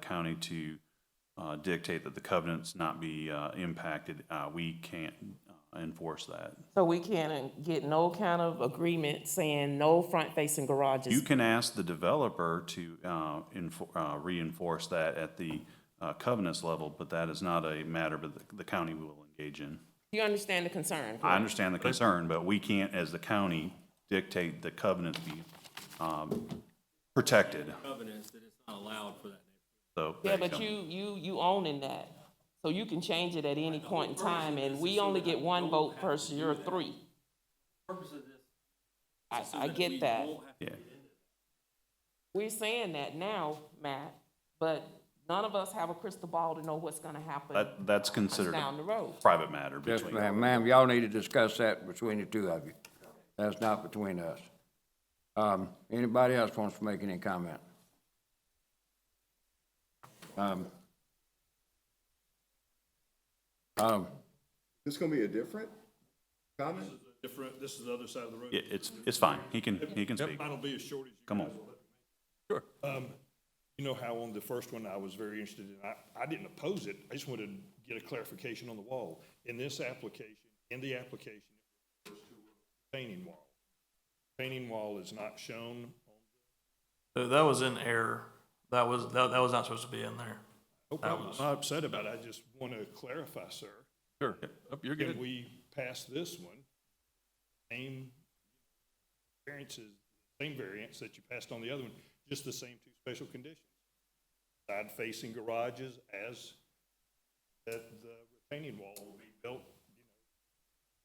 county to dictate that the covenants not be impacted. We can't enforce that. So we can't get no kind of agreement saying no front-facing garages? You can ask the developer to reinforce that at the covenants level, but that is not a matter that the county will engage in. You understand the concern? Correct? I understand the concern, but we can't, as the county, dictate the covenants be protected. Covenants that it's not allowed for that. So Yeah, there but go. you owning that, so you can change it at any point in time, and we only get one vote versus your three. Purpose of this. I get that. Yeah. We're saying that now, Matt, but none of us have a crystal ball to know what's gonna happen That's considered down the a road. private matter Yes, between. ma'am, y'all need to discuss that between the two of you. That's not between us. Anybody else wants to make any comment? This gonna be a different comment? Different, this is the other side of the road. Yeah, it's fine. He can speak. Mine will be as short as you. Come on. Sure. You know how on the first one I was very interested in, I didn't oppose it, I just wanted to get a clarification on the wall. In this application, it refers to a retaining wall. Retaining wall is not shown. That was in error. That was not supposed to be in there. No problem, I'm not upset about it, I just want to clarify, sir. Sure. You're Can good. we pass this one, same variance that you passed on the other one, just the same two special conditions? Side-facing garages as that the retaining wall will be built,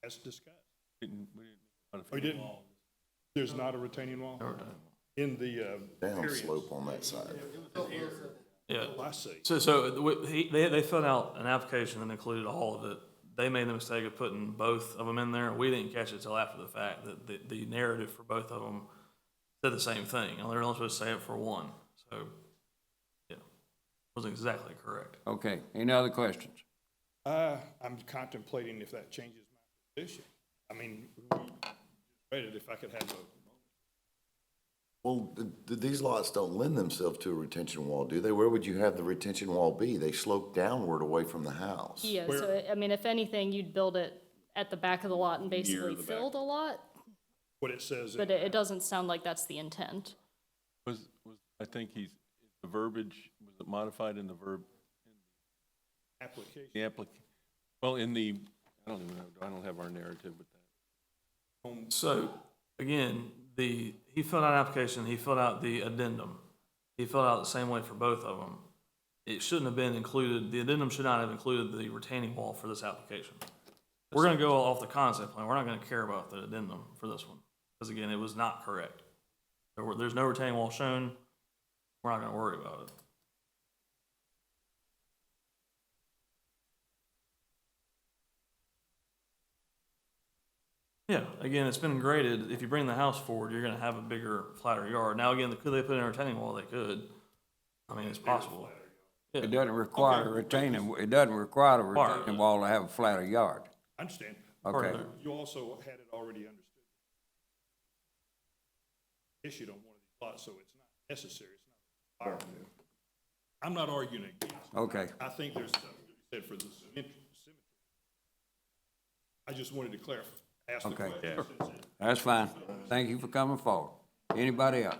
as discussed. We didn't Oh, you didn't? There's not a retaining wall? In the, Downslope on that side. Yeah. oh, I see. They filled out an application that included all of it. They made the mistake of putting both of them in there. We didn't catch it till after the fact that the narrative for both of them said the same thing. And they're only supposed to say it for one. So, yeah, wasn't exactly correct. Okay, any other questions? I'm contemplating if that changes my position. I mean, we read it, if I could have a. Well, these lots don't lend themselves to a retention wall, do they? Where would you have the retention wall be? They slope downward away from the house. Yeah, so, I mean, if anything, you'd build it at the back of the lot and basically the back. fill the lot, What it says. but it doesn't sound like that's the intent. I think the verbiage, was it modified in the Application. well, in the, I don't even know, I don't have our narrative with that. So, again, he filled out an application, he filled out the addendum. He filled out the same way for both of them. It shouldn't have been included, the addendum should not have included the retaining wall for this application. We're gonna go off the concept plan, we're not gonna care about the addendum for this one. Because again, it was not correct. There's no retaining wall shown, we're not gonna worry about it. Yeah, again, it's been graded. If you bring the house forward, you're gonna have a bigger, flatter yard. Now, again, could they put in a retaining wall? They could. I mean, it's possible. Yeah. It doesn't require a retaining wall to have a flatter yard. I understand. Okay, Further. You also had it already understood. Issued on one of these lots, so it's not necessary, it's not required. I'm not arguing against it. okay, I think there's something to be said for the symmetry. I just wanted to clarify, ask the Okay. question. since it- that's fine. Thank you for coming forward. Anybody else?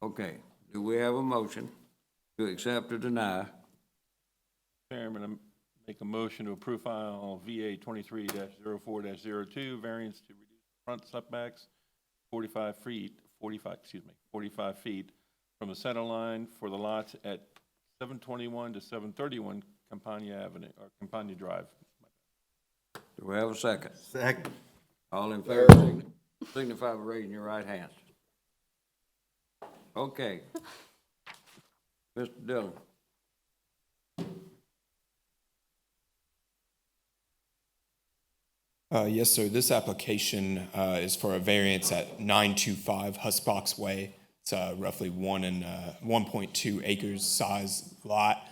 Okay, do we have a motion to accept or deny? Chairman, I make a motion to approve file VA 23-04-02, variance to reduce front setbacks 45 feet from the center line for the lots at 721 to 731 Campania Avenue, or Campania Drive. Do we have a second? Second. All in favor, signify by raising your right hand. Okay. Mr. Dillon. Yes, sir. This application is for a variance at 925 Husbox Way. It's roughly 1.2 acres size lot,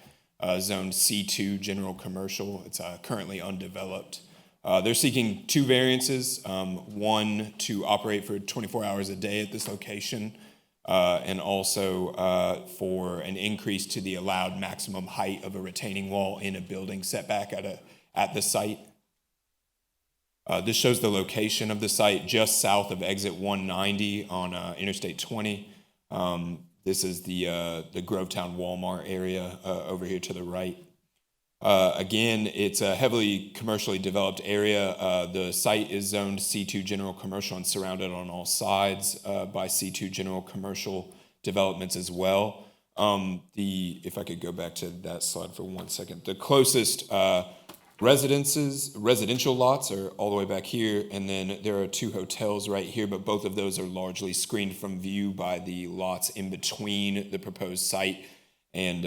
zoned C2 general commercial. It's currently undeveloped. They're seeking two variances, one to operate for 24 hours a day at this location, and also for an increase to the allowed maximum height of a retaining wall in a building setback at the site. This shows the location of the site just south of exit 190 on Interstate 20. This is the Grovetown Walmart area over here to the right. Again, it's a heavily commercially developed area. The site is zoned C2 general commercial and surrounded on all sides by C2 general commercial developments as well. If I could go back to that slide for 1 second. The closest residential lots are all the way back here, and then there are 2 hotels right here, but both of those are largely screened from view by the lots in between the proposed site and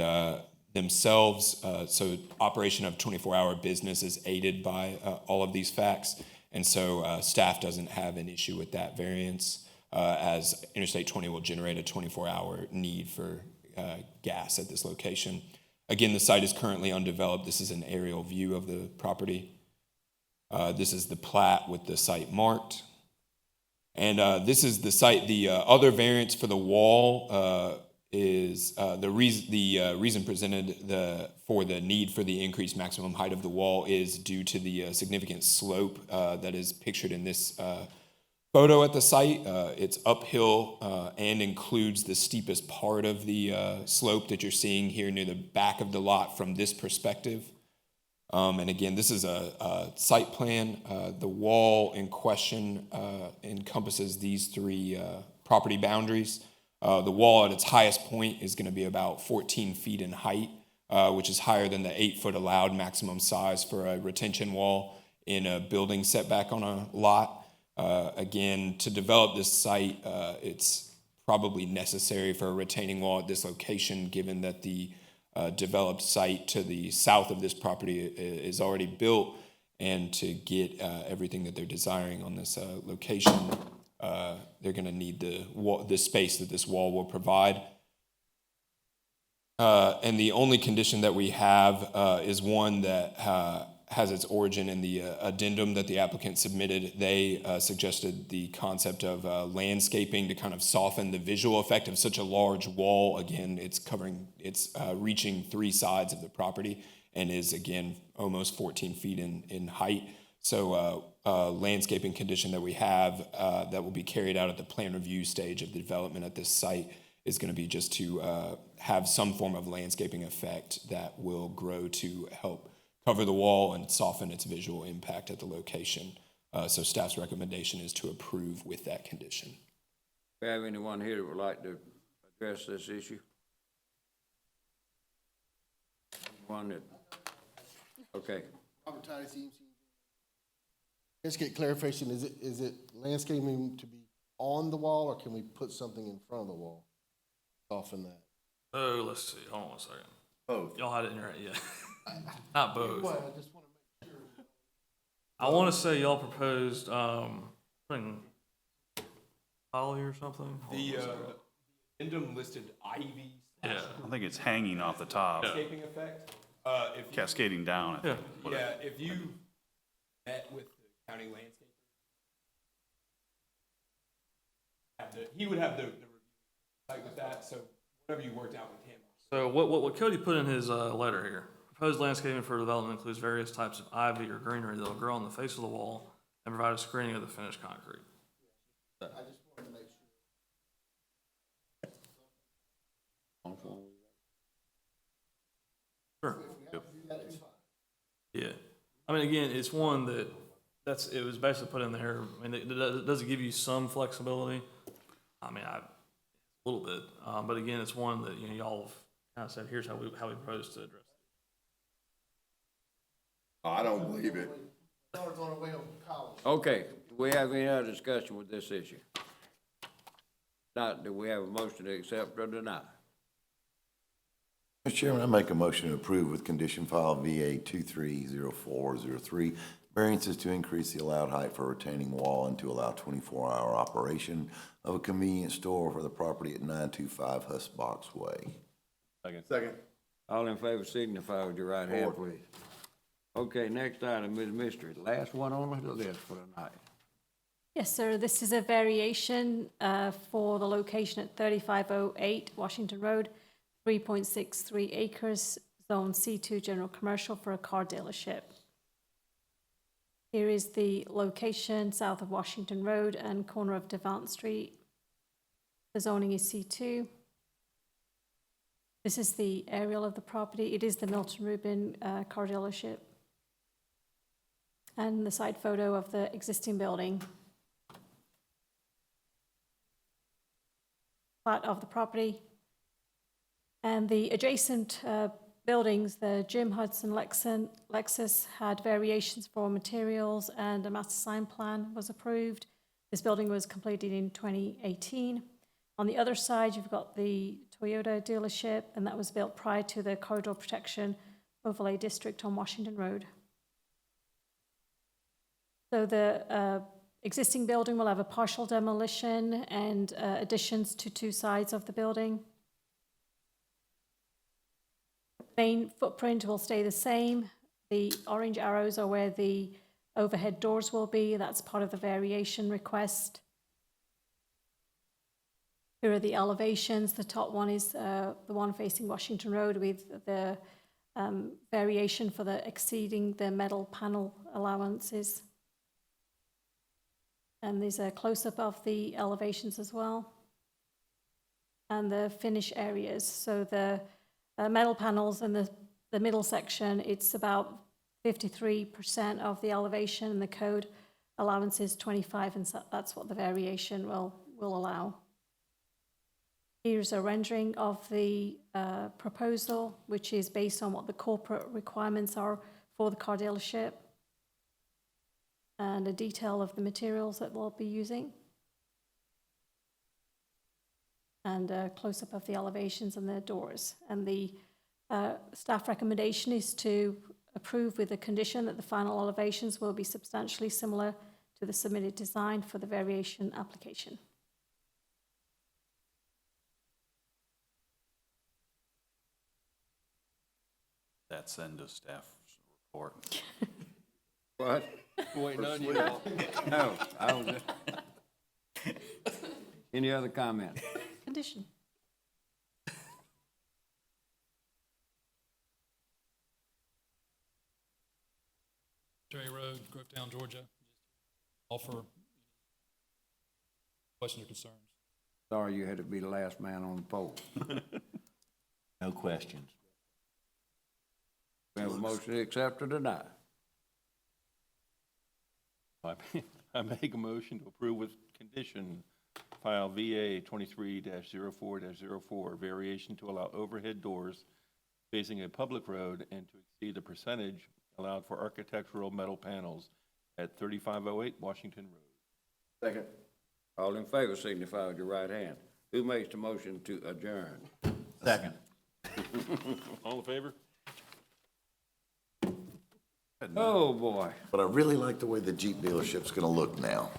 themselves. So operation of 24-hour business is aided by all of these facts, and so staff doesn't have an issue with that variance, as Interstate 20 will generate a 24-hour need for gas at this location. Again, the site is currently undeveloped. This is an aerial view of the property. This is the plat with the site marked. And this is the site. The other variance for the wall is the reason presented for the need for the increased maximum height of the wall is due to the significant slope that is pictured in this photo at the site. It's uphill and includes the steepest part of the slope that you're seeing here near the back of the lot from this perspective. And again, this is a site plan. The wall in question encompasses these 3 property boundaries. The wall at its highest point is going to be about 14 feet in height, which is higher than the 8-foot allowed maximum size for a retention wall in a building setback on a lot. Again, to develop this site, it's probably necessary for a retaining wall at this location, given that the developed site to the south of this property is already built, and to get everything that they're desiring on this location, they're going to need the space that this wall will provide. And the only condition that we have is one that has its origin in the addendum that the applicant submitted. They suggested the concept of landscaping to kind of soften the visual effect of such a large wall. Again, it's reaching 3 sides of the property and is, again, almost 14 feet in height. So landscaping condition that we have that will be carried out at the plan review stage of the development at this site is going to be just to have some form of landscaping effect that will grow to help cover the wall and soften its visual impact at the location. So staff's recommendation is to approve with that condition. Do we have anyone here that would like to address this issue? One that, okay. Robert Titus, EMC. Let's get clarification. Is it landscaping to be on the wall, or can we put something in front of the wall? Soften that. Oh, let's see, hold on 1 second. Both. Y'all had it in your, yeah. Not both. Well, I just want to make sure. I want to say y'all proposed, putting poly or something? Hold on 1 second. addendum listed ivy Yeah, I think it's hanging off the top, landscaping effect. cascading down. yeah. If you met with the county landscaper, he would have the review like with that, so whatever you worked out with him. So what Cody put in his letter here, proposed landscaping for development includes various types of ivy or greenery that will grow on the face of the wall and provide a screening of the finished concrete. I just wanted to make sure. Sure. Yeah. I mean, again, it's one it was basically put in there. I mean, does it give you some flexibility? I mean, a little bit. But again, it's one that, y'all have kind of said, here's how we propose to address it. I don't believe it. Daughter's on her way home from college. Okay, do we have any other discussion with this issue? Not, do we have a motion to accept or deny? Mr. Chairman, I make a motion to approve with condition file VA 230403, variances to increase the allowed height for a retaining wall and to allow 24-hour operation of a convenience store for the property at 925 Husbox Way. Second. All in favor signify with your right hand, please. Okay, next item is mystery. Last one on the list for tonight. Yes, sir. This is a variation for the location at 3508 Washington Road, 3.63 acres, Zone C2 General Commercial for a car dealership. Here is the location south of Washington Road and corner of Devant Street. The zoning is C2. This is the aerial of the property. It is the Milton Rubin car dealership. And the side photo of the existing building. Plat of the property. And the adjacent buildings, the Jim Hudson Lexus had variations for materials and a master sign plan was approved. This building was completed in 2018. On the other side, you've got the Toyota dealership, and that was built prior to the corridor protection overlay district on Washington Road. So the existing building will have a partial demolition and additions to two sides of the building. Main footprint will stay the same. The orange arrows are where the overhead doors will be. That's part of the variation request. Here are the elevations. The top one is the one facing Washington Road with the variation for the exceeding the metal panel allowances. And there's a close-up of the elevations as well. And the finish areas. So the metal panels in the middle section, it's about 53% of the elevation, and the code allowance is 25, and so that's what the variation will allow. Here's a rendering of the proposal, which is based on what the corporate requirements are for the car dealership, and a detail of the materials that we'll be using, and a close-up of the elevations and the doors. And the staff recommendation is to approve with the condition that the final elevations will be substantially similar to the submitted design for the variation application. That's end of staff report. What? Waiting on you all. No, I was just... Any other comment? Condition. Jerry Road, Grovetown, Georgia. Offer questions or concerns. Sorry you had to be the last man on the pole. No questions. We have a motion to accept or deny. I make a motion to approve with condition, file VA 23-04-04, variation to allow overhead doors facing a public road and to exceed the percentage allowed for architectural metal panels at 3508 Washington Road. Second. All in favor signify with your right hand. Who makes the motion to adjourn? Second. All in favor? Oh, boy. But I really like the way the Jeep dealership's gonna look now.